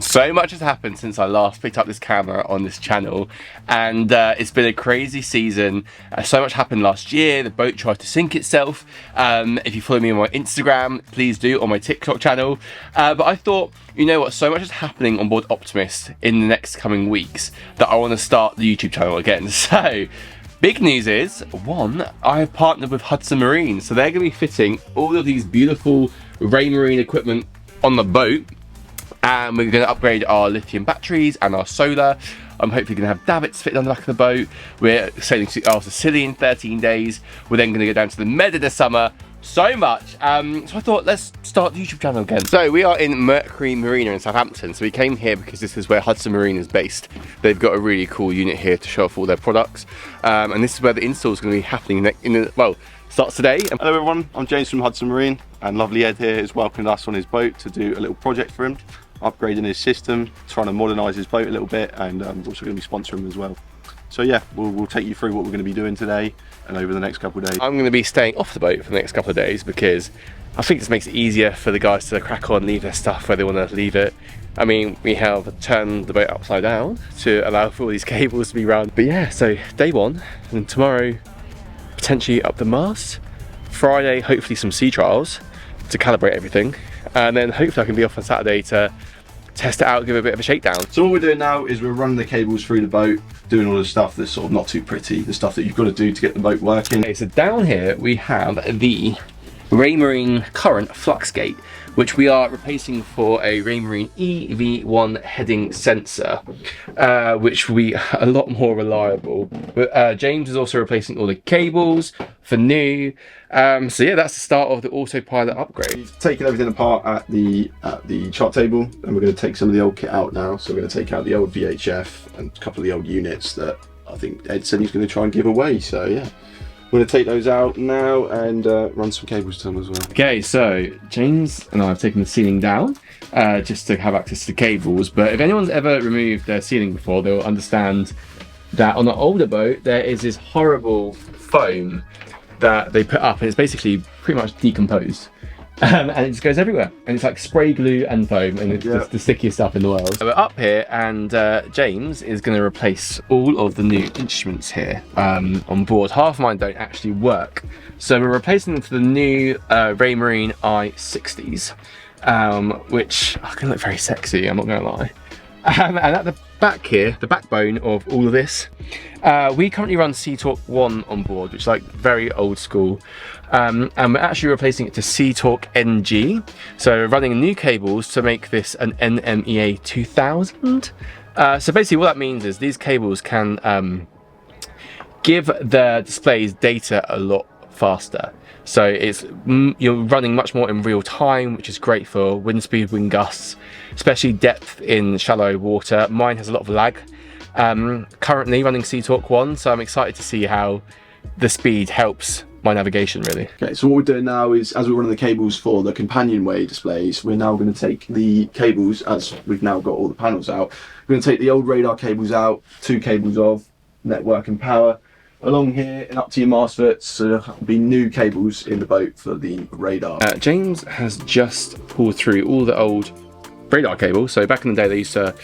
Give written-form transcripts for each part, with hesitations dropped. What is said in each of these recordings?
So much has happened since I last picked up this camera on this channel, and it's been a crazy season. So much happened last year. The boat tried to sink itself. If you follow me on my Instagram, please do, on my TikTok channel. But I thought, you know what, so much is happening on board Optimist in the next coming weeks that I want to start the YouTube channel again. So big news is, one, I have partnered with Hudson Marine, so they're going to be fitting all of these beautiful Raymarine equipment on the boat. And we're going to upgrade our lithium batteries and our solar. I'm hopefully going to have davits fitted on the back of the boat. We're sailing to Isle of Scilly in 13 days. We're then going to go down to the Med in the summer. So much. So I thought, let's start the YouTube channel again. So we are in Mercury Marina in Southampton. So we came here because this is where Hudson Marine is based. They've got a really cool unit here to show off all their products. And this is where the install is going to be happening starts today. Hello everyone, I'm James from Hudson Marine, and lovely Ed here has welcomed us on his boat to do a little project for him, upgrading his system, trying to modernise his boat a little bit, and also going to be sponsoring him as well. So yeah, we'll take you through what we're going to be doing today and over the next couple of days. I'm going to be staying off the boat for the next couple of days because I think this makes it easier for the guys to crack on, leave their stuff where they want to leave it. I mean, we have turned the boat upside down to allow for all these cables to be run. But yeah, so day one, and tomorrow potentially up the mast. Friday, hopefully some sea trials to calibrate everything. And then hopefully I can be off on Saturday to test it out, give it a bit of a shakedown. So what we're doing now is we're running the cables through the boat, doing all the stuff that's sort of not too pretty, the stuff that you've got to do to get the boat working. Okay, so down here we have the Raymarine current flux gate, which we are replacing for a Raymarine EV1 heading sensor, which will be a lot more reliable. But James is also replacing all the cables for new. So yeah, that's the start of the autopilot upgrade. We've taken everything apart at the chart table, and we're going to take some of the old kit out now. So we're going to take out the old VHF and a couple of the old units that I think Ed said he's going to try and give away. So yeah, we're going to take those out now and run some cables to them as well. Okay, so James and I have taken the ceiling down just to have access to the cables. But if anyone's ever removed their ceiling before, they'll understand that on an older boat there is this horrible foam that they put up, and it's basically pretty much decomposed. And it just goes everywhere, and it's like spray glue and foam, and it's just the stickiest stuff in the world. So we're up here, and James is going to replace all of the new instruments here on board. Half of mine don't actually work, so we're replacing them for the new Raymarine i60s, which can look very sexy, I'm not going to lie. And at the back here, the backbone of all of this, we currently run Sea-Talk 1 on board, which is like very old school. And we're actually replacing it to Sea-Talk NG. So we're running new cables to make this an NMEA 2000. So basically what that means is these cables can give the displays data a lot faster. So you're running much more in real time, which is great for wind speed, wind gusts, especially depth in shallow water. Mine has a lot of lag. Currently running Sea-Talk 1, so I'm excited to see how the speed helps my navigation really. Okay, so what we're doing now is, as we're running the cables for the companionway displays, we're now going to take the cables, as we've now got all the panels out, we're going to take the old radar cables out, 2 cables of network and power, along here and up to your mast foots, so there'll be new cables in the boat for the radar. James has just pulled through all the old radar cables. So back in the day they used to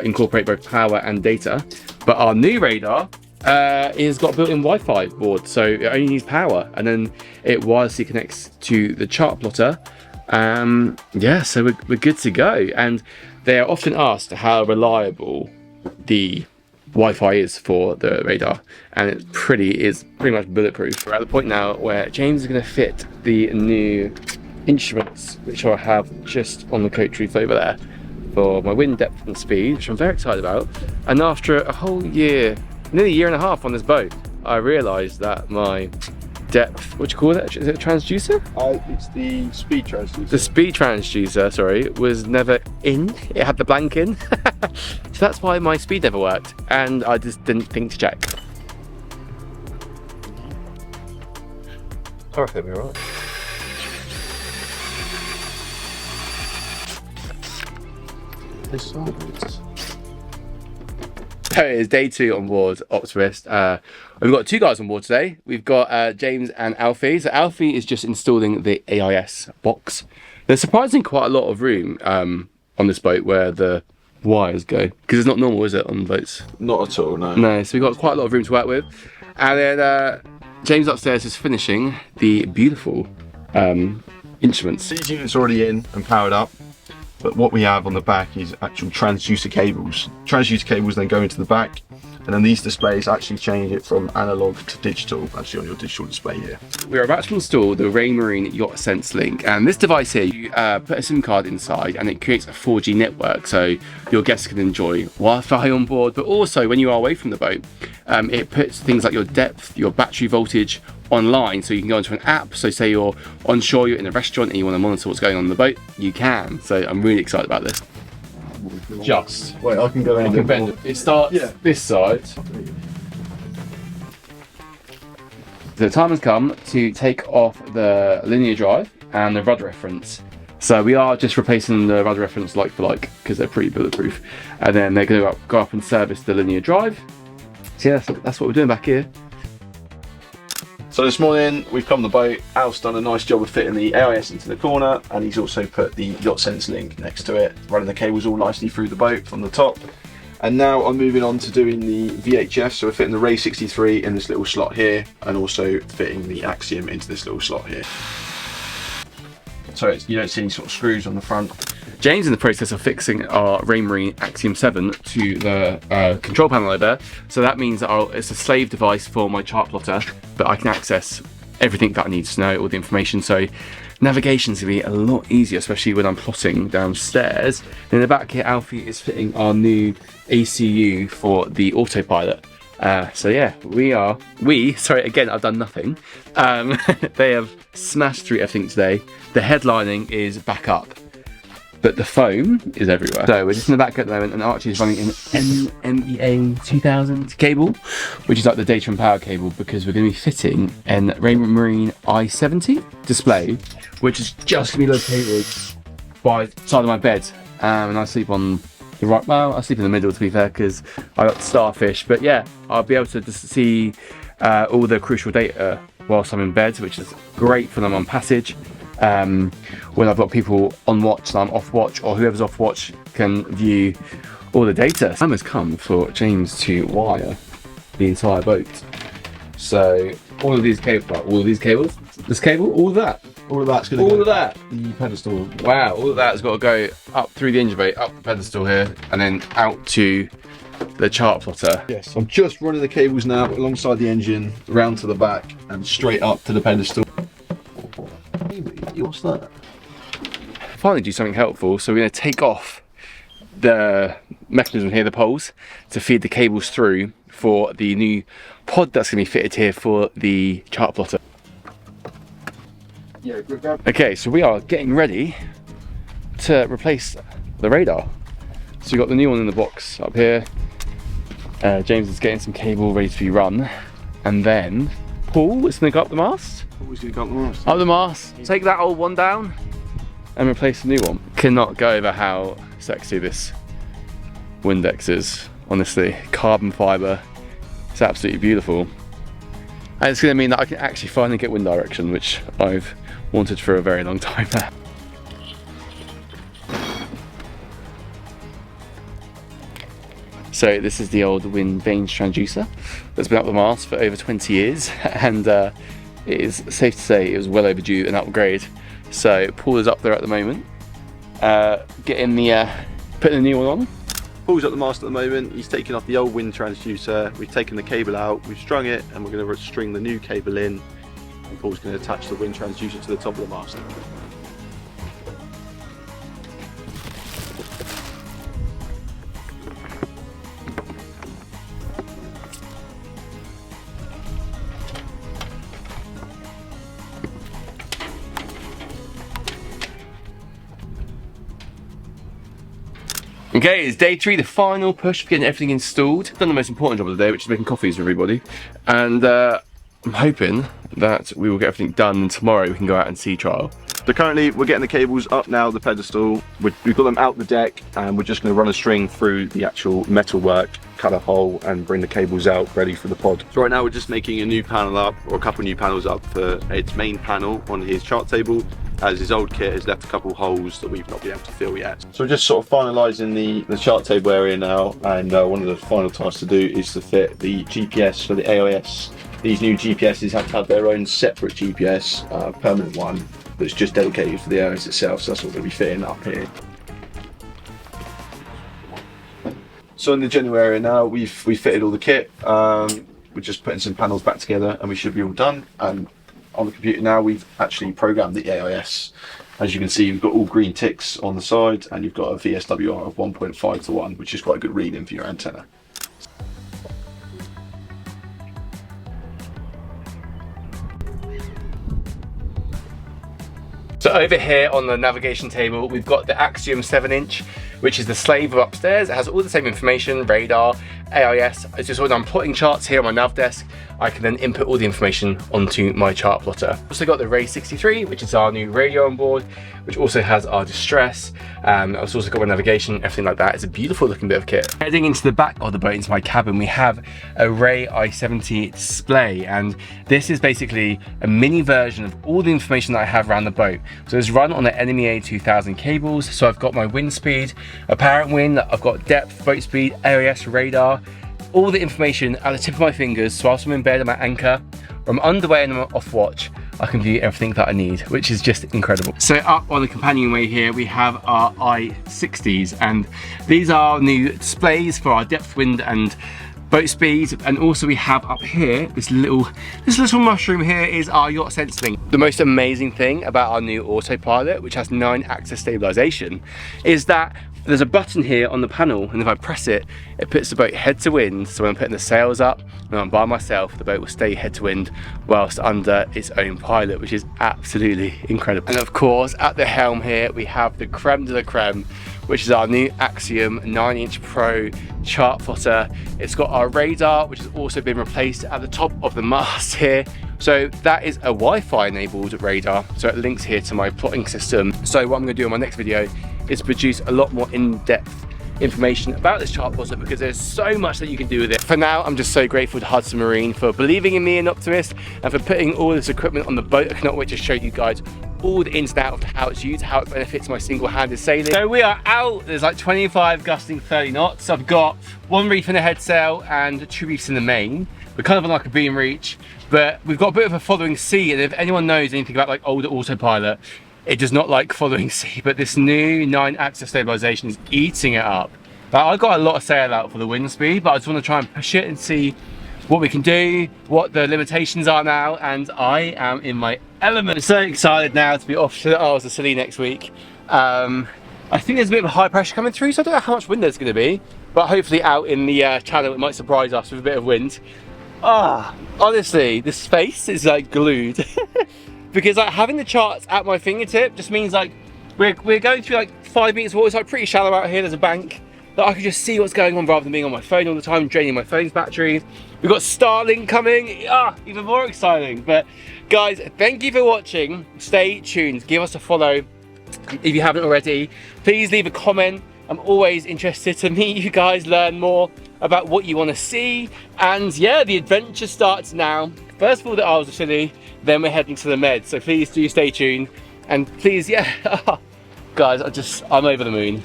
incorporate both power and data, but our new radar is got built-in Wi-Fi board, so it only needs power, and then it wirelessly connects to the chart plotter. Yeah, so we're good to go. And they are often asked how reliable the Wi-Fi is for the radar, and it's pretty much bulletproof. We're at the point now where James is going to fit the new instruments, which I have just on the coach roof over there for my wind depth and speed, which I'm very excited about. And after a whole year, nearly a year and a half on this boat, I realised that my depth, what do you call it? Is it a transducer? It's the speed transducer. The speed transducer, sorry, was never in. It had the blank in. So that's why my speed never worked, and I just didn't think to check. I reckon we're right. So it is day 2 on board Optimist. We've got 2 guys on board today. We've got James and Alfie. So Alfie is just installing the AIS box. There's surprisingly quite a lot of room on this boat where the wires go, because it's not normal, is it, on boats? Not at all, no. No, so we've got quite a lot of room to work with. And then James upstairs is finishing the beautiful instruments. These units are already in and powered up, but what we have on the back is actual transducer cables. Transducer cables then go into the back, and then these displays actually change it from analog to digital, actually on your digital display here. We're about to install the Marine Yacht Sense Link, and this device here, you put a SIM card inside and it creates a 4G network, so your guests can enjoy Wi-Fi on board, but also when you are away from the boat, it puts things like your depth, your battery voltage online, so you can go into an app. So say you're on shore, you're in a restaurant and you want to monitor what's going on the boat, you can. So I'm really excited about this. Just wait, I can go in. I can bend it. It starts this side. The time has come to take off the linear drive and the rudder reference. So we are just replacing the rudder reference like for like, because they're pretty bulletproof. And then they're going to go up and service the linear drive. So yeah, that's what we're doing back here. So this morning we've come on the boat. Al's done a nice job of fitting the AIS into the corner, and he's also put the Yacht Sense link next to it, running the cables all nicely through the boat from the top. And now I'm moving on to doing the VHF, so we're fitting the Ray 63 in this little slot here, and also fitting the Axiom into this little slot here. So you don't see any sort of screws on the front. James in the process of fixing our Marine Axiom 7 to the control panel over there. So that means that it's a slave device for my chart plotter, but I can access everything that I need to know, all the information. So navigation's gonna be a lot easier, especially when I'm plotting downstairs. And in the back here, Alfie is fitting our new ACU for the autopilot. So yeah, sorry, again, I've done nothing. They have smashed through everything today. The headlining is back up, but the foam is everywhere. So we're just in the back at the moment, and Archie is running an NMEA 2000 cable, which is like the data and power cable, because we're going to be fitting an Marine I-70 display, which is just going to be located by the side of my bed. And I sleep on the right, well, I sleep in the middle to be fair, because I got starfish, but yeah, I'll be able to just see all the crucial data whilst I'm in bed, which is great for them on passage. When I've got people on watch and I'm off watch, or whoever's off watch can view all the data. Time has come for James to wire the entire boat. So all of these cables, this cable, all of that. All of that's going to all of that. The pedestal. Wow, all of that has got to go up through the engine bay, up the pedestal here, and then out to the chart plotter. Yes, I'm just running the cables now alongside the engine, round to the back, and straight up to the pedestal. What's that? Finally do something helpful, so we're going to take off the mechanism here, the poles, to feed the cables through for the new pod that's going to be fitted here for the chart plotter. Yeah, okay, so we are getting ready to replace the radar. So we've got the new one in the box up here. James is getting some cable ready to be run, and then Paul is going to go up the mast. Always going to go up the mast. Up the mast, take that old one down and replace the new one. Cannot go over how sexy this Windex is, honestly. Carbon fibre, it's absolutely beautiful. And it's going to mean that I can actually finally get wind direction, which I've wanted for a very long time now. So this is the old wind vanes transducer that's been up the mast for over 20 years, and it is safe to say it was well overdue an upgrade. So Paul is up there at the moment, putting the new one on. Paul's at the mast at the moment. He's taken off the old wind transducer. We've taken the cable out, we've strung it, and we're going to string the new cable in. And Paul's going to attach the wind transducer to the top of the mast. Okay, it's day 3, the final push for getting everything installed. Done the most important job of the day, which is making coffees for everybody. And I'm hoping that we will get everything done, and tomorrow we can go out and sea trial. So currently we're getting the cables up now, the pedestal. We've got them out the deck, and we're just going to run a string through the actual metalwork, cut a hole and bring the cables out ready for the pod. So right now we're just making a new panel up, or a couple new panels up for its main panel on his chart table. as his old kit has left a couple holes that we've not been able to fill yet. So we're just sort of finalising the chart table area now, and one of the final tasks to do is to fit the GPS for the AIS. These new GPSs have to have their own separate GPS, permanent one, that's just dedicated for the AIS itself, so that's what we'll be fitting up here. So in the general area now, we've fitted all the kit. We're just putting some panels back together and we should be all done. And on the computer now, we've actually programmed the AIS. As you can see, you've got all green ticks on the side and you've got a VSWR of 1.5 to 1, which is quite a good reading for your antenna. So over here on the navigation table, we've got the Axiom 7-inch, which is the slave of upstairs. It has all the same information, radar, AIS. It's just when I'm plotting charts here on my nav desk, I can then input all the information onto my chart plotter. Also got the Ray 63, which is our new radio on board, which also has our distress. I've also got my navigation, everything like that. It's a beautiful looking bit of kit. Heading into the back of the boat, into my cabin, we have a Ray i70 display, and this is basically a mini version of all the information that I have around the boat. So it's run on the NMEA 2000 cables. So I've got my wind speed, apparent wind, I've got depth, boat speed, AIS, radar, all the information at the tip of my fingers. So whilst I'm in bed, I'm at anchor, or I'm underway and I'm off watch, I can view everything that I need, which is just incredible. So up on the companionway here, we have our i60s, and these are new displays for our depth, wind and boat speed. And also we have up here, this little mushroom here is our yacht sense link. The most amazing thing about our new autopilot, which has 9-axis stabilization, is that there's a button here on the panel, and if I press it, it puts the boat head to wind. So when I'm putting the sails up, when I'm by myself, the boat will stay head to wind whilst under its own pilot, which is absolutely incredible. And of course, at the helm here, we have the creme de la creme, which is our new Axiom 9-inch Pro chart plotter. It's got our radar, which has also been replaced at the top of the mast here. So that is a Wi-Fi enabled radar. So it links here to my plotting system. So what I'm gonna do in my next video is produce a lot more in-depth information about this chart plotter, because there's so much that you can do with it. For now, I'm just so grateful to Hudson Marine for believing in me and Optimist, and for putting all this equipment on the boat. I cannot wait to show you guys all the ins and outs of how it's used, how it benefits my single-handed sailing. So we are out, there's like 25 gusting 30 knots. I've got one reef in the head sail and 2 reefs in the main. We're kind of on like a beam reach, but we've got a bit of a following sea, and if anyone knows anything about like older autopilot, it does not like following sea, but this new 9-axis stabilization is eating it up. But I've got a lot of sail out for the wind speed, but I just want to try and push it and see what we can do, what the limitations are now, and I am in my element. I'm so excited now to be off to the Isle of Scilly next week. I think there's a bit of a high pressure coming through, so I don't know how much wind there's going to be, but hopefully out in the channel it might surprise us with a bit of wind. Honestly, this space is like glued. Because like having the charts at my fingertip just means like we're going through like 5 meters of water. It's like pretty shallow out here. There's a bank that I can just see what's going on rather than being on my phone all the time, draining my phone's battery. We've got Starlink coming, even more exciting. But guys, thank you for watching. Stay tuned, give us a follow if you haven't already. Please leave a comment. I'm always interested to meet you guys, learn more about what you want to see. And yeah, the adventure starts now. First of all, the Isles of Scilly, then we're heading to the Med. So please do stay tuned. And please, yeah, guys, I'm over the moon.